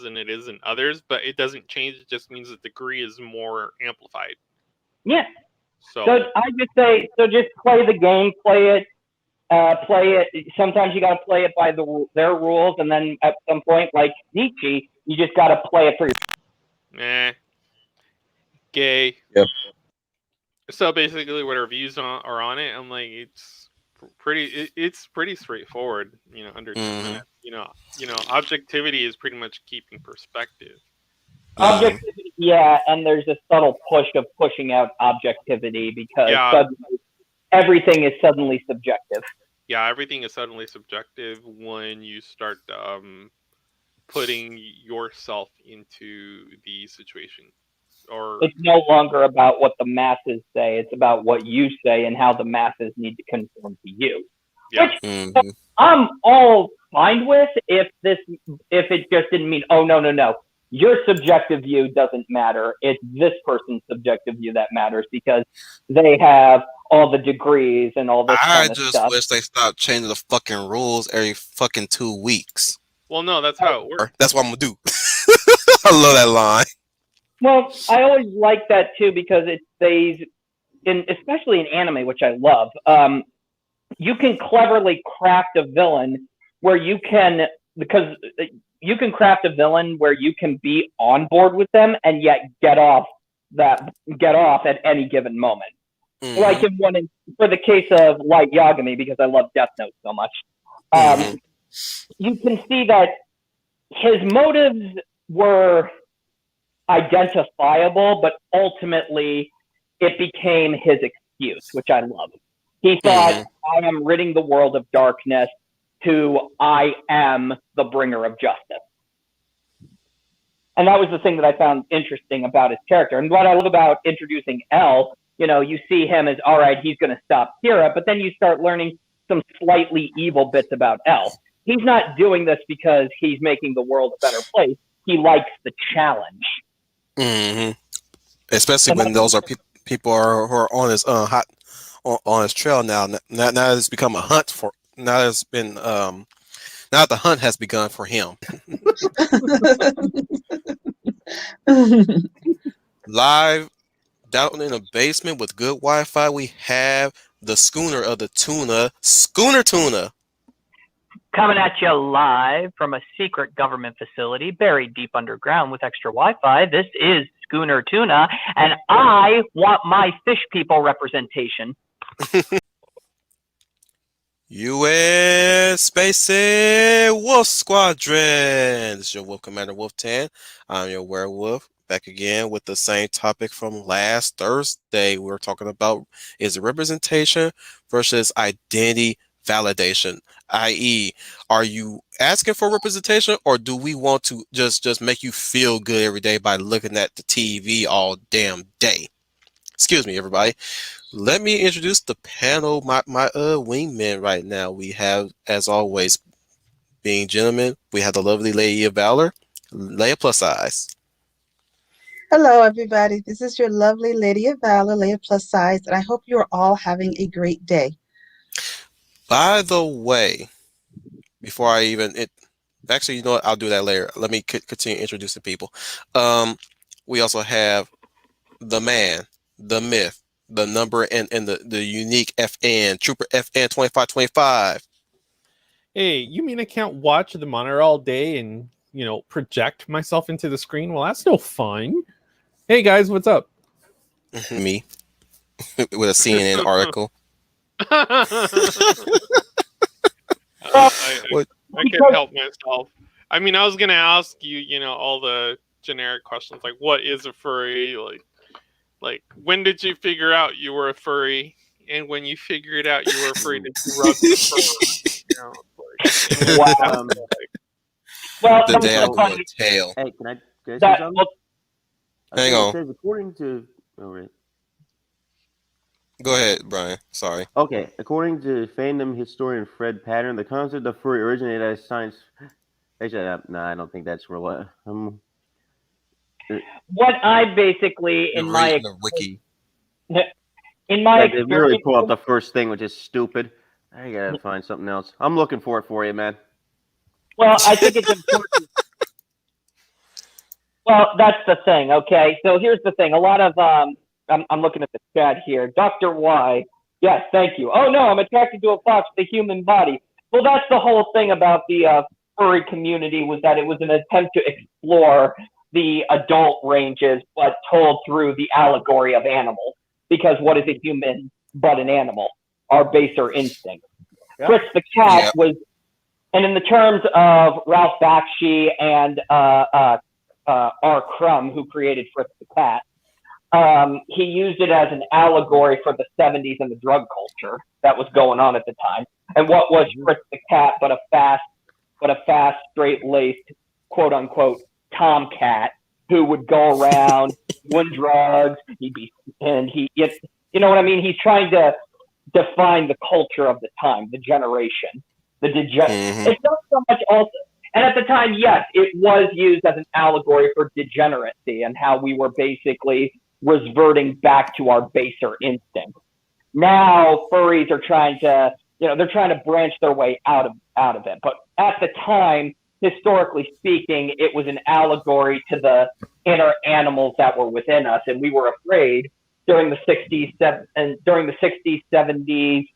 than it is in others, but it doesn't change. It just means the degree is more amplified. Yeah. So I just say, just play the game, play it. Play it. Sometimes you got to play it by their rules, and then at some point, like Nietzsche, you just got to play it for yourself. Gay. Yep. So basically, what our views are on it, I'm like, it's pretty straightforward. Under 2 minutes. Objectivity is pretty much keeping perspective. Objectivity, yeah, and there's a subtle push of pushing out objectivity because suddenly everything is suddenly subjective. Yeah, everything is suddenly subjective when you start putting yourself into the situation. Or it's no longer about what the masses say; it's about what you say and how the masses need to conform to you. Yeah. Which I'm all fine with if it just didn't mean, oh no. Your subjective view doesn't matter. It's this person's subjective view that matters because they have all the degrees and all this kind of stuff. I just wish they stopped changing the fucking rules every fucking 2 weeks. Well, no, that's how it works. That's what I'm gonna do. I love that line. Well, I always like that too because it stays, especially in anime, which I love. You can cleverly craft a villain where you can craft a villain where you can be on board with them and yet get off at any given moment. Mm-hmm. Like for the case of Light Yagami, because I love Death Note so much, you can see that his motives were identifiable, but ultimately it became his excuse, which I love. He thought, I am ridding the world of darkness to I am the bringer of justice. And that was the thing that I found interesting about his character. And what I love about introducing L, you see him as, all right, he's going to stop Kira, but then you start learning some slightly evil bits about L. He's not doing this because he's making the world a better place. He likes the challenge. Mm-hmm. Especially when those are people who are on his on his trail now. Now it's become a hunt for. Now it's been now the hunt has begun for him. Live down in the basement with good Wi-Fi, we have the schooner of the tuna, Scooner Tuna. Coming at you live from a secret government facility buried deep underground with extra Wi-Fi. This is Scooner Tuna, and I want my fish people representation. U.S. Space Wolf Squadron. This is your Wolf Commander Wolf 10. I'm your werewolf. Back again with the same topic from last Thursday. We were talking about is representation versus identity validation, i.e., are you asking for representation or do we want to just make you feel good every day by looking at the TV all damn day? Excuse me, everybody. Let me introduce the panel, my wingmen right now. We have, as always, being gentlemen, we have the lovely Lady of Valor, Leia plus size. Hello, everybody. This is your lovely Lady of Valor, Leia plus size, and I hope you are all having a great day. By the way, before I even actually, you know what? I'll do that later. Let me continue introducing people. We also have the man, the myth, the number, and the unique FN, Trooper FN 2525. Hey, you mean I can't watch the monitor all day and, project myself into the screen? Well, that's no fun. Hey, guys, what's up? Me. With a CNN article. I can't help myself. I mean, I was going to ask you, all the generic questions, like, what is a furry? Like, when did you figure out you were a furry? And when you figured out you were a furry, did you rub the fur? Wow. Well, the day I grew a tail. Hey, can I say something? Hang on. It says, according to... Oh, right. Go ahead, Brian. Sorry. Okay. According to fandom historian Fred Pattern, the concept of furry originated as science... Actually, no, I don't think that's real. What I basically, in my wiki, in my experience, they really pull up the first thing, which is stupid. I gotta find something else. I'm looking for it for you, man. Well, I think it's important. Well, that's the thing. Okay, so here's the thing. A lot of I'm looking at the chat here. Dr. Y. Yes, thank you. Oh no, I'm attracted to a fox, the human body. Well, that's the whole thing about the furry community, was that it was an attempt to explore the adult ranges, but told through the allegory of animals. Because what is a human but an animal? Our baser instincts. Yeah. Fritz the cat Yeah. was, and in the terms of Ralph Bakshi and R. Crumb, who created Fritz the cat, he used it as an allegory for the 70s and the drug culture that was going on at the time. And what was Fritz the cat but a fast, straight-laced, quote-unquote, tomcat who would go around doing drugs. You know what I mean? He's trying to define the culture of the time, the generation, It's not so much also. And at the time, yes, it was used as an allegory for degeneracy and how we were basically reverting back to our baser instincts. Now, furries are trying to, they're trying to branch their way out of it. But at the time, historically speaking, it was an allegory to the inner animals that were within us, and we were afraid during the 60s, 70s,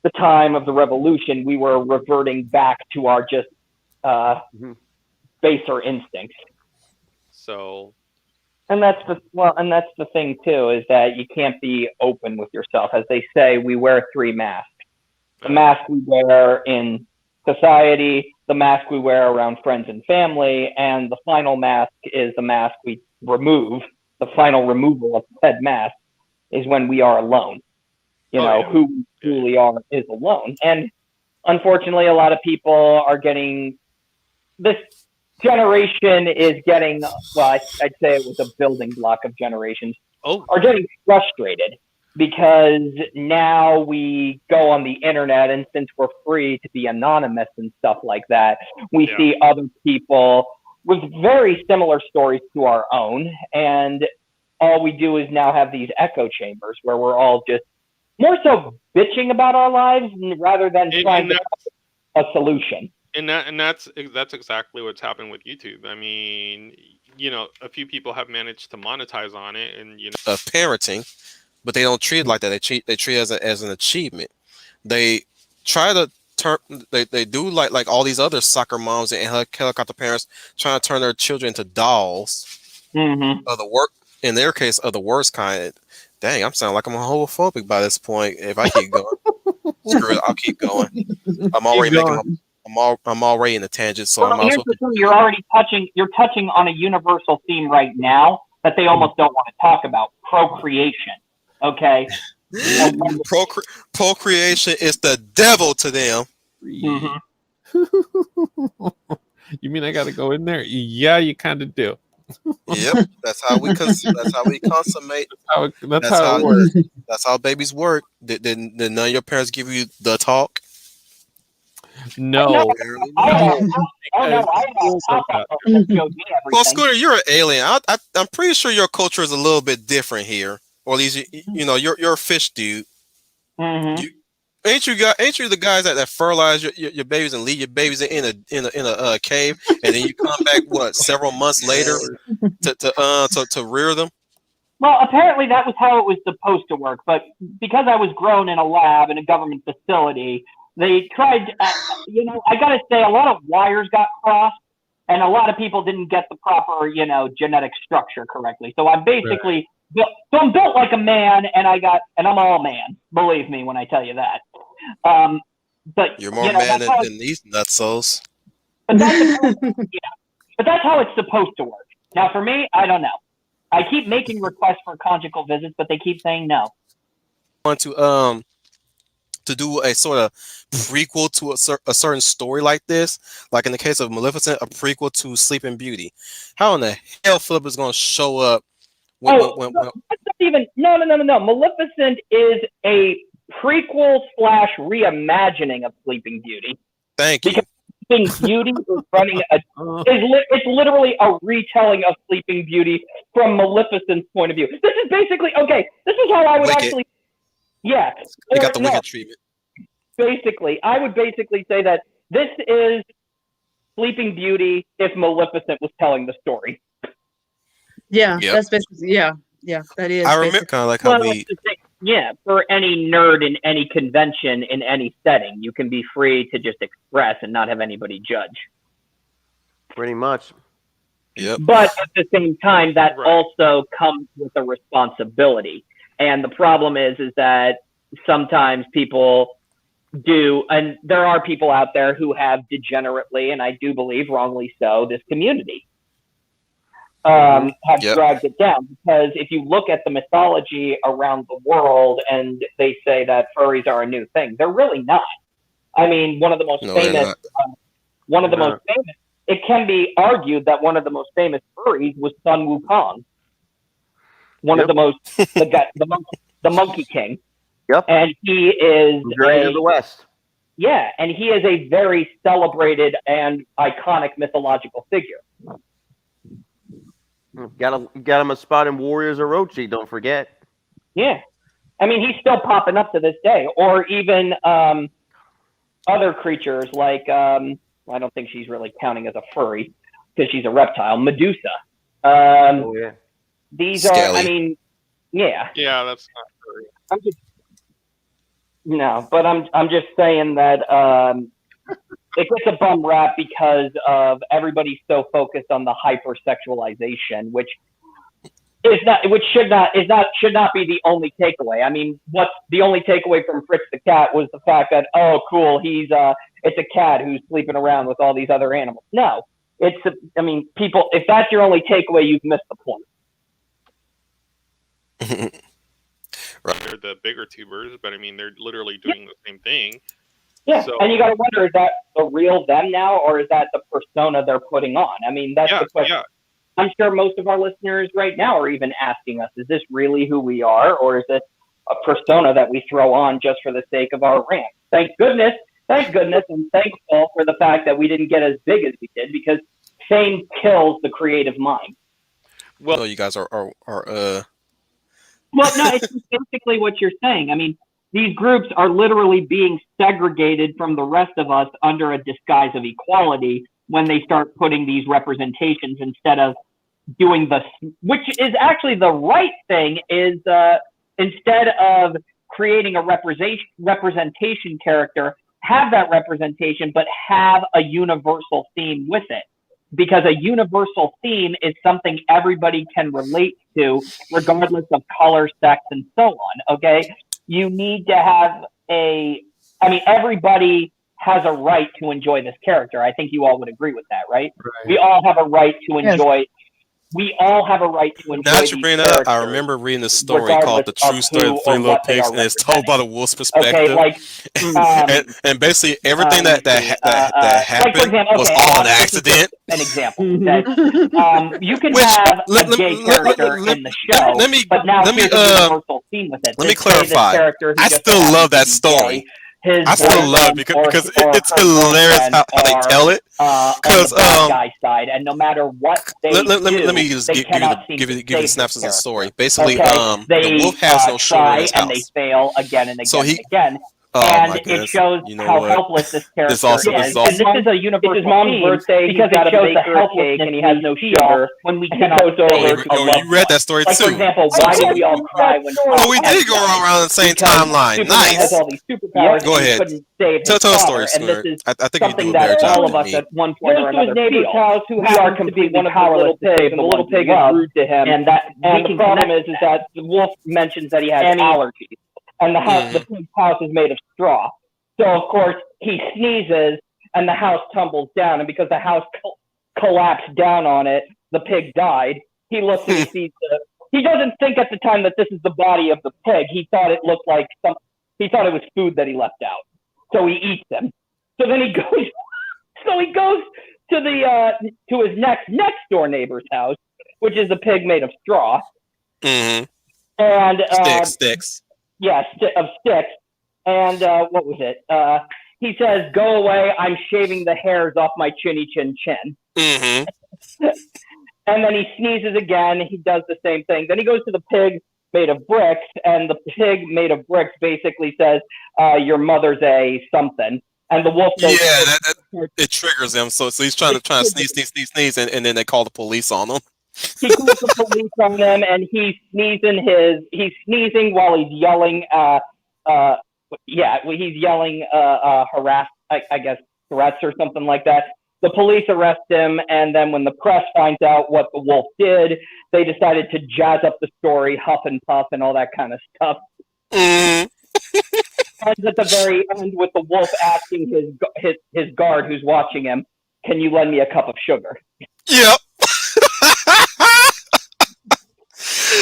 the time of the revolution. We were reverting back to our just baser instincts. So, and that's the thing too, is that you can't be open with yourself. As they say, we wear three masks: the mask we wear in society, the mask we wear around friends and family, and the final mask is the mask we remove. The final removal of said mask is when we are alone. Who we truly are is alone. And unfortunately, a lot of people are getting, this generation is getting, well, I'd say it was a building block of generations, are getting frustrated because now we go on the internet, and since we're free to be anonymous and stuff like that, we see other people with very similar stories to our own, and all we do is now have these echo chambers where we're all just more so bitching about our lives rather than trying to have a solution. And that's exactly what's happened with YouTube. I mean, a few people have managed to monetize on it, and parenting, but they don't treat it like that. They treat it as an achievement. They try to turn. They do like all these other soccer moms and helicopter parents trying to turn their children into dolls of the work. In their case, of the worst kind. Dang, I'm sounding like I'm homophobic by this point. If I keep going, screw it, I'll keep going. I'm already in the tangent, so well, here's the thing: you're touching on a universal theme right now that they almost don't want to talk about: procreation. Okay. Procreation is the devil to them. You mean I got to go in there? Yeah, you kind of do. Yep, that's how we consummate. That's how it works. That's how babies work. Did none of your parents give you the talk? No. Well, Scooter, you're an alien. I'm pretty sure your culture is a little bit different here, or at least you're a fish dude. Ain't you the guys that fertilize your babies and leave your babies in a cave, and then you come back several months later to rear them? Well, apparently that was how it was supposed to work, but because I was grown in a lab in a government facility, they tried. I gotta say, a lot of wires got crossed, and a lot of people didn't get the proper genetic structure correctly. So I'm basically. I'm built like a man, and I'm all man. Believe me when I tell you that. But you're more man than these nutsos. But that's how it's supposed to work. Now, for me, I don't know. I keep making requests for conjugal visits, but they keep saying no. I want to do a sort of prequel to a certain story like this, like in the case of Maleficent, a prequel to Sleeping Beauty. How in the hell Philip is going to show up? That's not even no. Maleficent is a prequel / reimagining of Sleeping Beauty. Thank you. Because Sleeping Beauty is running it's literally a retelling of Sleeping Beauty from Maleficent's point of view. This is basically this is how I would Wicked. You got the Wicked treatment. Basically, I would say that this is Sleeping Beauty if Maleficent was telling the story. Yeah, Yep. that's basically that is I remember basically. kind of like how Well, we. it's the thing. Yeah, for any nerd in any convention in any setting, you can be free to just express and not have anybody judge. Pretty much. Yep. But at the same time, that Right. also comes with a responsibility. And the problem is that sometimes people do, and there are people out there who have degenerately, and I do believe wrongly so, this community have Yep. dragged it down. Because if you look at the mythology around the world and they say that furries are a new thing, they're really not. I mean, one of the most No, they're famous, not. most famous, it can be argued that one of the most famous furries was Sun Wukong. One of Yep. the most, the Monkey King. Yep. And he is Journey to the West. yeah, and he is a very celebrated and iconic mythological figure. Got him a spot in Warriors Orochi, don't forget. Yeah. I mean, he's still popping up to this day. Or even other creatures like, I don't think she's really counting as a furry because she's a reptile, Medusa. Oh, yeah. These Skelly. are, I mean, yeah. Yeah, that's not furry. No, but I'm just saying that it gets a bum rap because of everybody's so focused on the hypersexualization, which should not be the only takeaway. I mean, what's the only takeaway from Fritz the cat was the fact that, oh, cool, it's a cat who's sleeping around with all these other animals. No, people, if that's your only takeaway, you've missed the point. They're the bigger tubers, but I mean, they're literally doing the same thing. Yeah, So- and you got to wonder, is that the real them now, or is that the persona they're putting on? I mean, that's the question. Yeah. I'm sure most of our listeners right now are even asking us, is this really who we are, or is it a persona that we throw on just for the sake of our rant? Thank goodness, and thankful for the fact that we didn't get as big as we did, because fame kills the creative mind. Well, So you guys are Well, no, it's basically what you're saying. I mean, these groups are literally being segregated from the rest of us under a disguise of equality when they start putting these representations instead of doing which is actually the right thing, is instead of creating a representation character, have that representation, but have a universal theme with it. Because a universal theme is something everybody can relate to, regardless of color, sex, and so on. Okay, you need to have everybody has a right to enjoy this character. I think you all would agree with that, right? We all have a right to enjoy. We all have a right to enjoy. Now that you bring that up, I remember reading a story called "The True Story of Three Little Pigs," and it's told by the wolf's perspective. Okay, and basically everything that happened for example, was all an accident. An example that you can have a gay character in the show, but now here's a universal theme with it. Let me clarify. I still love that story. I still love it because it's hilarious how they tell it. Because guy side, and no matter what they let me just give you the synopsis of the story. Basically, the wolf has no shoulder in his house, and they fail again and again so and again. Oh and my it goodness. shows how helpless this character is. And this is a universal his mom's theme birthday, because he's got it a shows the baker helplessness cake and he has no we sugar. feel when we And he cannot goes over save to a loved you read that story one. too. Like, for example, why do we all cry when Oh, we did go around the same timeline. Superman Nice. has all these superpowers Go and he ahead. couldn't save his Tell a story, father, and this Scooner. is I think you do something a better that job all of than us me. at one point or Goes to his another neighbor's feel. house who We are happens to be completely one of the little powerless to pigs, save and the the little ones we pig is love. rude to him. And the problem is that the wolf mentions that he has allergies, and the pig's house is made of straw. So of course he sneezes, and the house tumbles down. And because the house collapsed down on it, the pig died. He looks and he sees he doesn't think at the time that this is the body of the pig. He thought it looked like he thought it was food that he left out. So he eats them. So then he goes. So he goes to to his next door neighbor's house, which is a pig made of straw. Mm-hmm. And sticks. Yeah, of sticks. And what was it? He says, "Go away! I'm shaving the hairs off my chinny chin chin." Mm-hmm. And then he sneezes again. He does the same thing. Then he goes to the pig made of bricks, and the pig made of bricks basically says, "Your mother's a something." And the wolf goes, yeah, it triggers him. So he's trying to sneeze, and then they call the police on him. he calls the police on him, and he's sneezing while he's yelling. He's yelling I guess threats or something like that. The police arrest him, and then when the press finds out what the wolf did, they decided to jazz up the story, huff and puff, and all that kind of stuff. Mm. Ends at the very end with the wolf asking his guard who's watching him, "Can you lend me a cup of sugar?" Yep.